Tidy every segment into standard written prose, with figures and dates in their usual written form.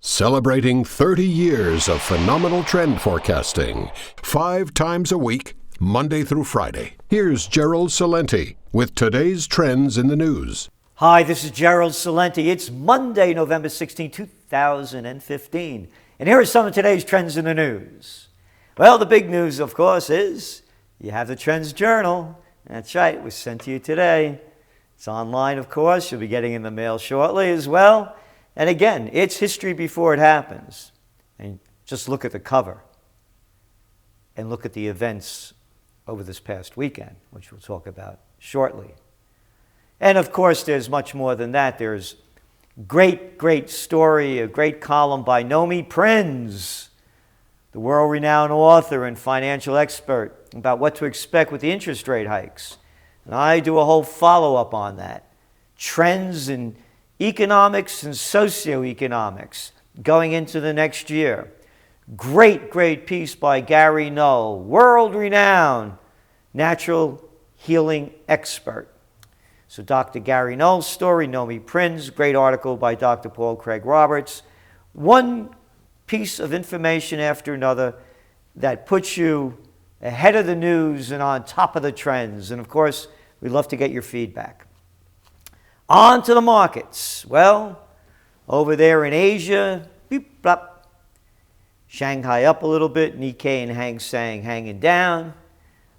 Celebrating 30 years of phenomenal trend forecasting, 5 times a week, Monday through Friday. Here's Gerald Celente with today's trends in the news. Hi, this is Gerald Celente. It's Monday, November 16, 2015. And here are some of today's trends in the news. Well, the big news, of course, is you have the TrendsJournal. That's right, it was sent to you today. It's online, of course. You'll be getting it in the mail shortly as well. And again, it's history before it happens. And just look at the cover and look at the events over this past weekend, which we'll talk about shortly. And of course, there's much more than that. There's great story, a great column by Nomi Prinz, the world-renowned author and financial expert, about what to expect with the interest rate hikes. And I do a whole follow-up on that. Trends in economics and socioeconomics going into the next year. Great piece by Gary Null, world-renowned natural healing expert. So Dr. Gary Null's story, Nomi Prinz, great article by Dr. Paul Craig Roberts. One piece of information after another that puts you ahead of the news and on top of the trends. And of course, we'd love to get your feedback. On to the markets. Well, over there in Asia, beep, blop. Shanghai up a little bit, Nikkei and Hang Seng hanging down.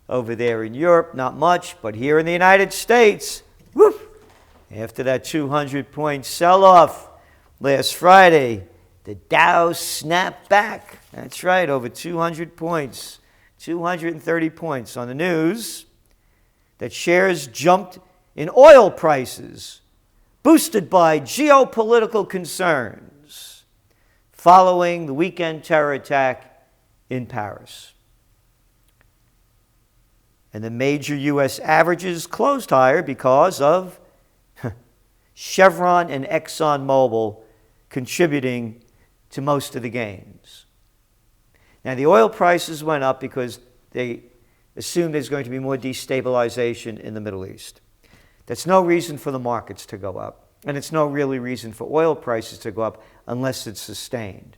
Over there in Europe, not much, but here in the United States, whoop, after that 200-point sell-off last Friday, the Dow snapped back. That's right, over 200 points, 230 points on the news that shares jumped in oil prices, boosted by geopolitical concerns following the weekend terror attack in Paris. And the major U.S. averages closed higher because of Chevron and ExxonMobil contributing to most of the gains. Now, the oil prices went up because they assumed there's going to be more destabilization in the Middle East. That's no reason for the markets to go up, and it's no really reason for oil prices to go up unless it's sustained.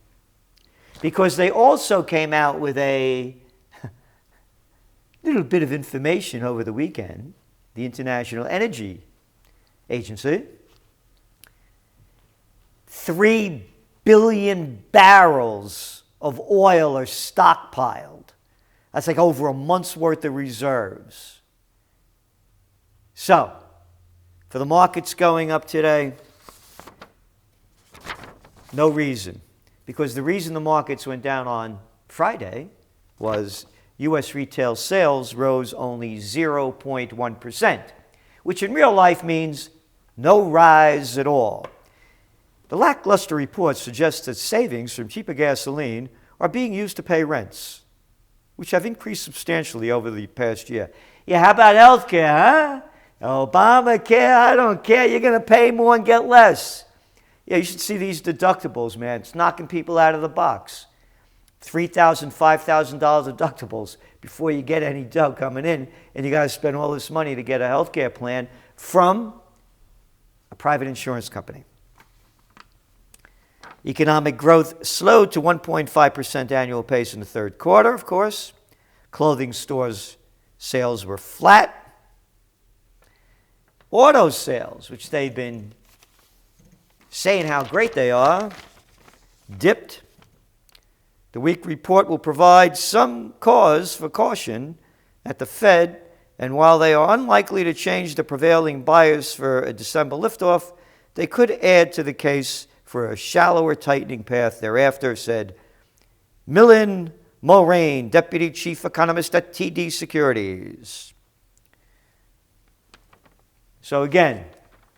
Because they also came out with a little bit of information over the weekend, the International Energy Agency. 3 billion barrels of oil are stockpiled. That's like over a month's worth of reserves. So, for the markets going up today, no reason. Because the reason the markets went down on Friday was U.S. retail sales rose only 0.1%, which in real life means no rise at all. The lackluster report suggests that savings from cheaper gasoline are being used to pay rents, which have increased substantially over the past year. Yeah, how about health care, huh? Obamacare, I don't care. You're going to pay more and get less. Yeah, you should see these deductibles, man. It's knocking people out of the box. $3,000, $5,000 deductibles before you get any dough coming in, and you got to spend all this money to get a health care plan from a private insurance company. Economic growth slowed to 1.5% annual pace in the third quarter, of course. Clothing stores' sales were flat. Auto sales, which they've been saying how great they are, dipped. The week report will provide some cause for caution at the Fed, and while they are unlikely to change the prevailing bias for a December liftoff, they could add to the case for a shallower tightening path thereafter, said Millen Moraine, Deputy Chief Economist at TD Securities. So again,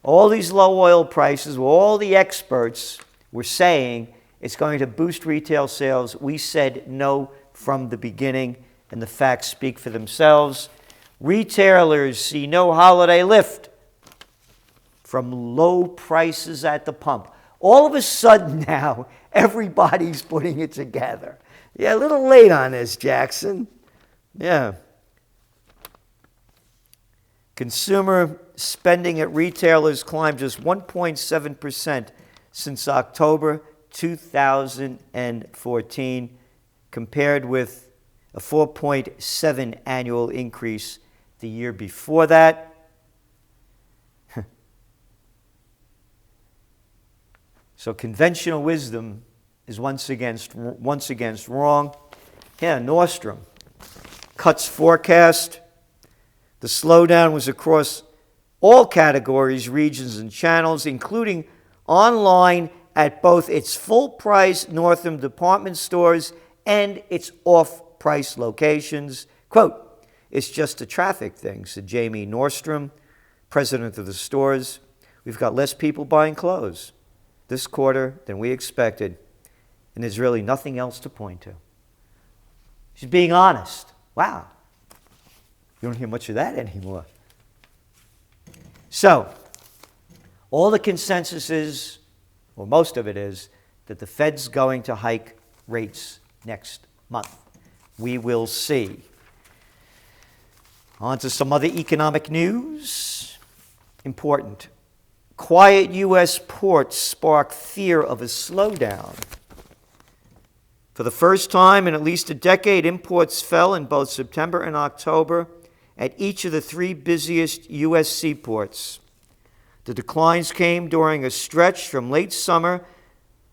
all these low oil prices, all the experts were saying it's going to boost retail sales. We said no from the beginning, and the facts speak for themselves. Retailers see no holiday lift from low prices at the pump. All of a sudden now, everybody's putting it together. Yeah, a little late on this, Jackson. Yeah. Consumer spending at retailers climbed just 1.7% since October 2014, compared with a 4.7 annual increase the year before that. So conventional wisdom is once again wrong. Yeah, Nordstrom cuts forecast. The slowdown was across all categories, regions, and channels, including online at both its full-price Nordstrom department stores and its off-price locations. Quote, "It's just a traffic thing," said Jamie Nordstrom, president of the stores. "We've got less people buying clothes this quarter than we expected, and there's really nothing else to point to." She's being honest. Wow. You don't hear much of that anymore. So, all the consensus is, or most of it is, that the Fed's going to hike rates next month. We will see. On to some other economic news. Important. Quiet U.S. ports spark fear of a slowdown. For the first time in at least a decade, imports fell in both September and October at each of the three busiest U.S. seaports. The declines came during a stretch from late summer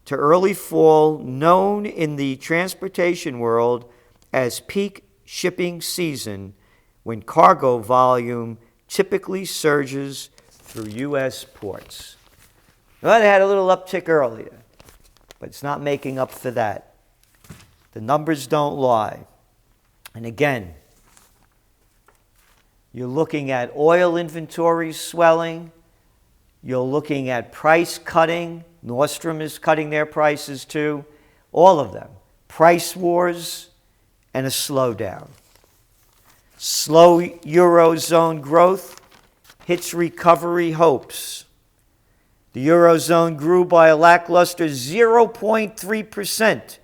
to early fall, known in the transportation world as peak shipping season, when cargo volume typically surges through U.S. ports. Well, they had a little uptick earlier, but it's not making up for that. The numbers don't lie. And again, you're looking at oil inventories swelling. You're looking at price cutting. Nordstrom is cutting their prices too. All of them. Price wars and a slowdown. Slow Eurozone growth hits recovery hopes. The Eurozone grew by a lackluster 0.3%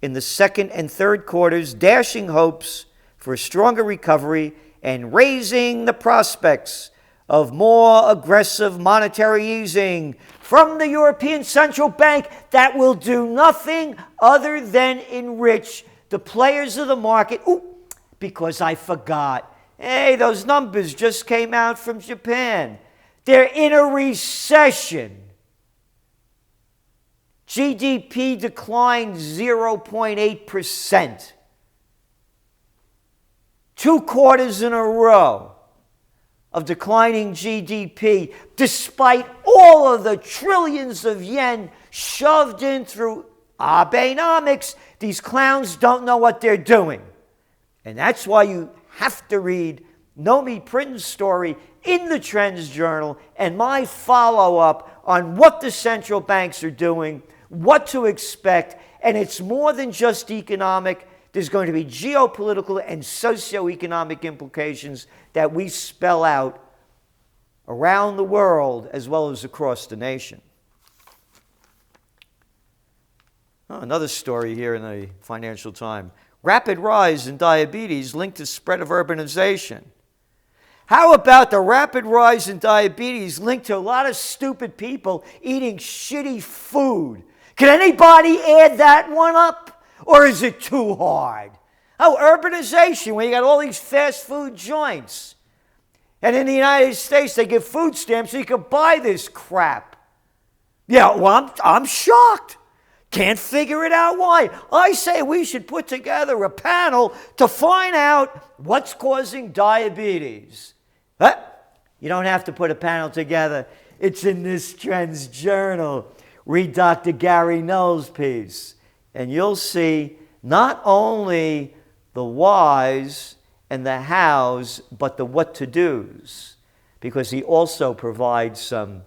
in the second and third quarters, dashing hopes for a stronger recovery and raising the prospects of more aggressive monetary easing from the European Central Bank that will do nothing other than enrich the players of the market. Ooh, because I forgot. Hey, those numbers just came out from Japan. They're in a recession. GDP declined 0.8%. 2 quarters in a row of declining GDP, despite all of the trillions of yen shoved in through Abenomics. These clowns don't know what they're doing. And that's why you have to read Nomi Printon's story in the Trends Journal and my follow-up on what the central banks are doing, what to expect, and it's more than just economic. There's going to be geopolitical and socioeconomic implications that we spell out around the world as well as across the nation. Oh, another story here in the Financial Times. Rapid rise in diabetes linked to spread of urbanization. How about the rapid rise in diabetes linked to a lot of stupid people eating shitty food? Can anybody add that one up? Or is it too hard? Oh, urbanization, when you got all these fast food joints. And in the United States, they give food stamps so you can buy this crap. Yeah, well, I'm shocked. Can't figure it out why. I say we should put together a panel to find out what's causing diabetes. You don't have to put a panel together. It's in this Trends Journal. Read Dr. Gary Null's piece. And you'll see not only the whys and the hows, but the what-to-dos. Because he also provides some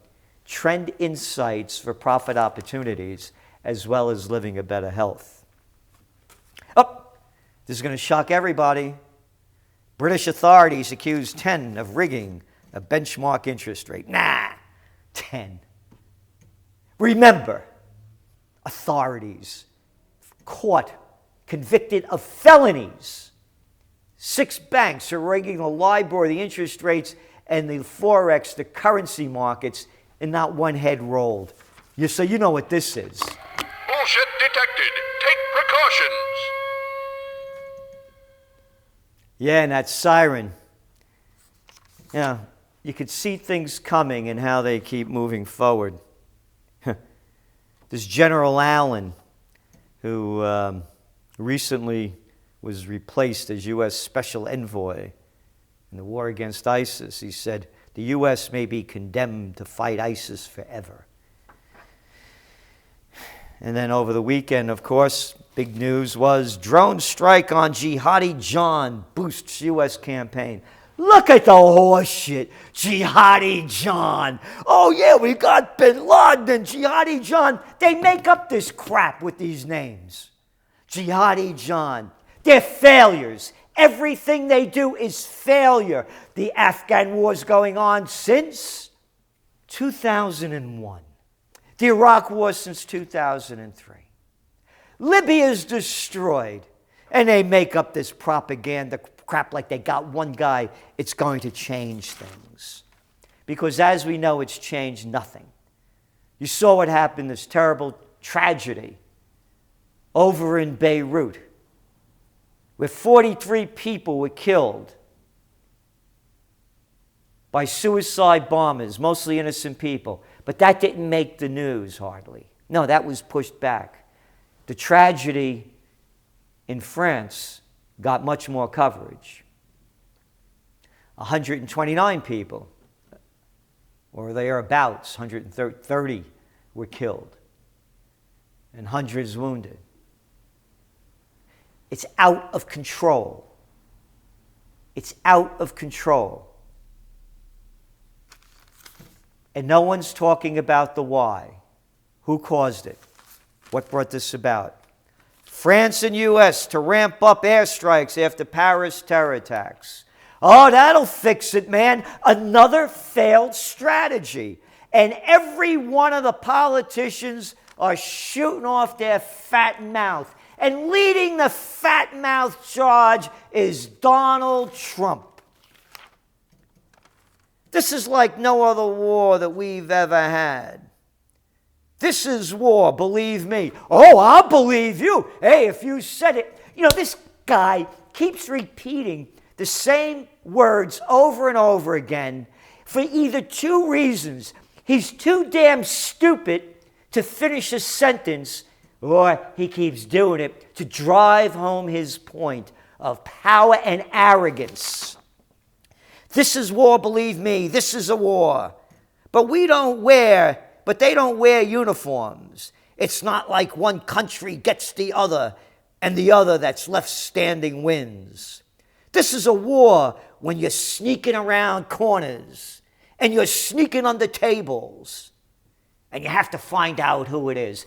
trend insights for profit opportunities, as well as living a better health. Oh, this is going to shock everybody. British authorities accuse 10 of rigging a benchmark interest rate. 10. Remember, authorities caught, convicted of felonies. 6 banks are rigging the LIBOR, the interest rates, and the Forex, the currency markets, and not one head rolled. So you know what this is. Bullshit detected. Take precautions. Yeah, and that siren. Yeah, you could see things coming and how they keep moving forward. This General Allen, who recently was replaced as U.S. Special Envoy in the war against ISIS, he said, the U.S. may be condemned to fight ISIS forever. And then over the weekend, of course, big news was drone strike on Jihadi John boosts U.S. campaign. Look at the horse shit. Jihadi John. Oh, yeah, we got Bin Laden and Jihadi John. They make up this crap with these names. Jihadi John. They're failures. Everything they do is failure. The Afghan war's going on since 2001. The Iraq war since 2003. Libya's destroyed. And they make up this propaganda crap like they got one guy, it's going to change things. Because as we know, it's changed nothing. You saw what happened, this terrible tragedy over in Beirut, where 43 people were killed by suicide bombers, mostly innocent people. But that didn't make the news, hardly. No, that was pushed back. The tragedy in France got much more coverage. 129 people, or thereabouts, 130 were killed, and hundreds wounded. It's out of control. It's out of control. And no one's talking about the why. Who caused it? What brought this about? France and U.S. to ramp up airstrikes after Paris terror attacks. Oh, that'll fix it, man. Another failed strategy. And every one of the politicians are shooting off their fat mouth. And leading the fat mouth charge is Donald Trump. This is like no other war that we've ever had. This is war, believe me. Oh, I'll believe you. Hey, if you said it. You know, this guy keeps repeating the same words over and over again for either two reasons. He's too damn stupid to finish a sentence, or he keeps doing it to drive home his point of power and arrogance. This is war, believe me. This is a war. But they don't wear uniforms. It's not like one country gets the other and the other that's left standing wins. This is a war when you're sneaking around corners and you're sneaking under tables and you have to find out who it is.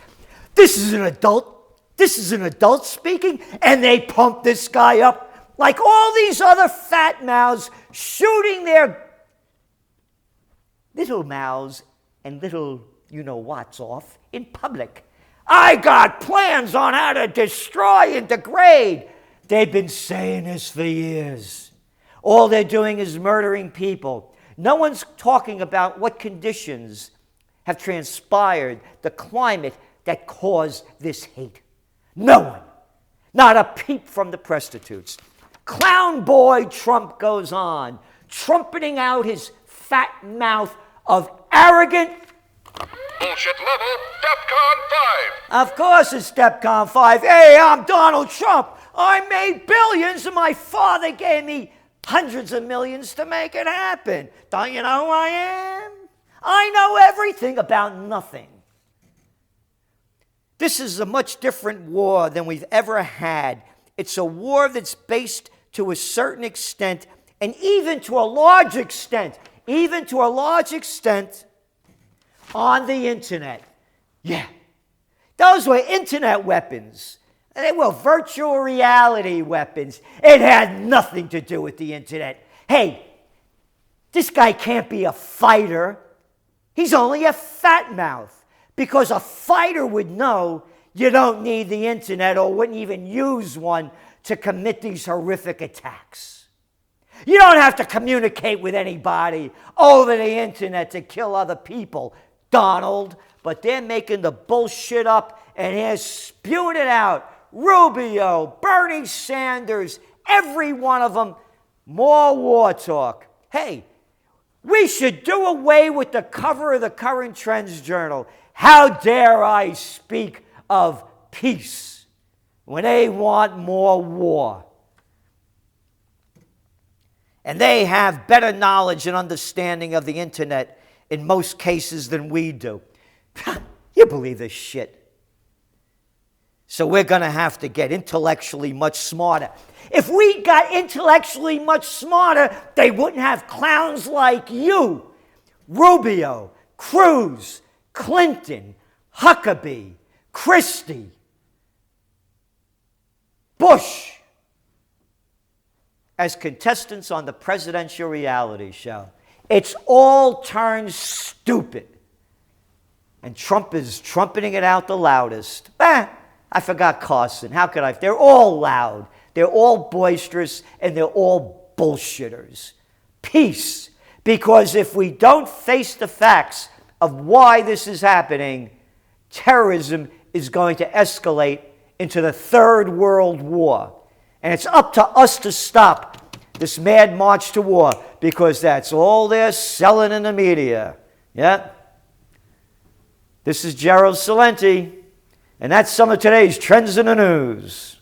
This is an adult speaking, and they pump this guy up like all these other fat mouths shooting their little mouths and little you-know-whats off in public. I got plans on how to destroy and degrade. They've been saying this for years. All they're doing is murdering people. No one's talking about what conditions have transpired, the climate that caused this hate. No one. Not a peep from the prostitutes. Clown boy Trump goes on, trumpeting out his fat mouth of arrogant. Bullshit level, DEFCON 5. Of course it's DEFCON 5. Hey, I'm Donald Trump. I made billions and my father gave me hundreds of millions to make it happen. Don't you know who I am? I know everything about nothing. This is a much different war than we've ever had. It's a war that's based to a certain extent, and even to a large extent, on the internet. Yeah, those were internet weapons. They were virtual reality weapons. It had nothing to do with the internet. Hey, this guy can't be a fighter. He's only a fat mouth, because a fighter would know you don't need the internet or wouldn't even use one to commit these horrific attacks. You don't have to communicate with anybody over the internet to kill other people, Donald. But they're making the bullshit up and they're spewing it out. Rubio, Bernie Sanders, every one of them, more war talk. Hey, we should do away with the cover of the current Trends Journal. How dare I speak of peace when they want more war? And they have better knowledge and understanding of the internet in most cases than we do. You believe this shit? So we're going to have to get intellectually much smarter. If we got intellectually much smarter, they wouldn't have clowns like you. Rubio, Cruz, Clinton, Huckabee, Christie, Bush as contestants on the presidential reality show. It's all turned stupid. And Trump is trumpeting it out the loudest. I forgot Carson. How could I? They're all loud. They're all boisterous, and they're all bullshitters. Peace. Because if we don't face the facts of why this is happening, terrorism is going to escalate into the Third World War. And it's up to us to stop this mad march to war, because that's all they're selling in the media. Yeah? This is Gerald Celente, and that's some of today's Trends in the News.